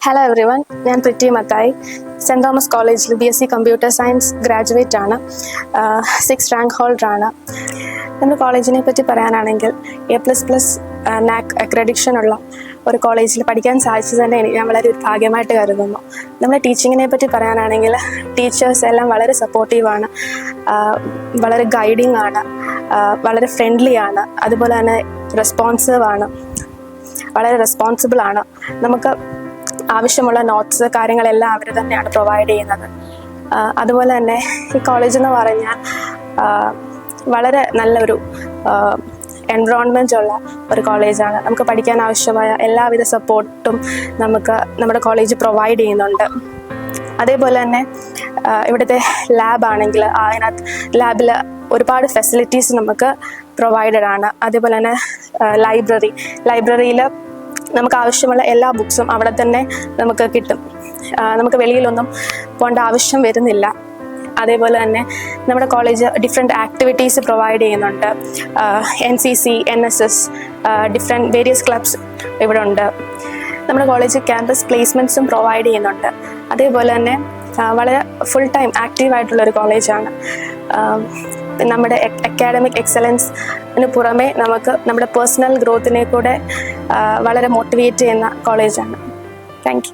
Hello every one, ഞാൻ pretty Mathai. Cent Thomas കോളേജിൽ BSc computer science graduate ആണ്. 6th rank ഹോൾഡറാണ്. നമ്മുടെ കോളേജിനെ പറ്റി പറയാനാണെങ്കിൽ A++ NAC അക്രഡിഷൻ ഉള്ള ഒരു കോളേജിൽ പഠിക്കാൻ സാധിച്ചത് തന്നെ ഞാൻ വളരെ ഒരു ഭാഗ്യമായിട്ട് കരുതുന്നു. നമ്മുടെ ടീച്ചിങ്ങിനെ പറ്റി പറയാനാണെങ്കിൽ ടീച്ചേഴ്സ് എല്ലാം വളരെ സപ്പോർട്ടീവാണ്, വളരെ ഗൈഡിങ് ആണ്, വളരെ ഫ്രണ്ട്ലി ആണ്, അതുപോലെ തന്നെ റെസ്പോൺസീവ് ആണ്, വളരെ റെസ്പോൺസിബിൾ ആണ്. നമുക്ക് ആവശ്യമുള്ള നോട്ട്സ് കാര്യങ്ങളെല്ലാം അവർ തന്നെയാണ് പ്രൊവൈഡ് ചെയ്യുന്നത്. അതുപോലെ തന്നെ ഈ കോളേജ് എന്ന് പറഞ്ഞാൽ വളരെ നല്ലൊരു എൻവറോൺമെൻ്റ് ഉള്ള ഒരു കോളേജാണ്. നമുക്ക് പഠിക്കാൻ ആവശ്യമായ എല്ലാവിധ സപ്പോർട്ടും നമ്മുടെ കോളേജ് പ്രൊവൈഡ് ചെയ്യുന്നുണ്ട്. അതേപോലെ തന്നെ ഇവിടുത്തെ ലാബാണെങ്കിൽ അതിനകത്ത് ലാബിൽ ഒരുപാട് ഫെസിലിറ്റീസ് നമുക്ക് പ്രൊവൈഡഡ് ആണ്. അതേപോലെ തന്നെ ലൈബ്രറിയിൽ നമുക്ക് ആവശ്യമുള്ള എല്ലാ ബുക്സും അവിടെ തന്നെ നമുക്ക് കിട്ടും. നമുക്ക് വെളിയിലൊന്നും പോകേണ്ട ആവശ്യം വരുന്നില്ല. അതേപോലെ തന്നെ നമ്മുടെ കോളേജ് ഡിഫറെൻറ്റ് ആക്ടിവിറ്റീസ് പ്രൊവൈഡ് ചെയ്യുന്നുണ്ട്. NCC, NSS, വേരിയസ് ക്ലബ്സ് ഇവിടെ ഉണ്ട്. നമ്മുടെ കോളേജ് ക്യാമ്പസ് പ്ലേസ്മെൻറ്റ്സും പ്രൊവൈഡ് ചെയ്യുന്നുണ്ട്. അതേപോലെ തന്നെ വളരെ ഫുൾ ടൈം ആക്റ്റീവായിട്ടുള്ളൊരു കോളേജാണ്. നമ്മുടെ അക്കാഡമിക് എക്സലൻസിന് പുറമെ നമുക്ക് നമ്മുടെ പേഴ്സണൽ ഗ്രോത്തിനെ കൂടെ വളരെ മോട്ടിവേറ്റ് ചെയ്യുന്ന കോളേജാണ്. Thank you.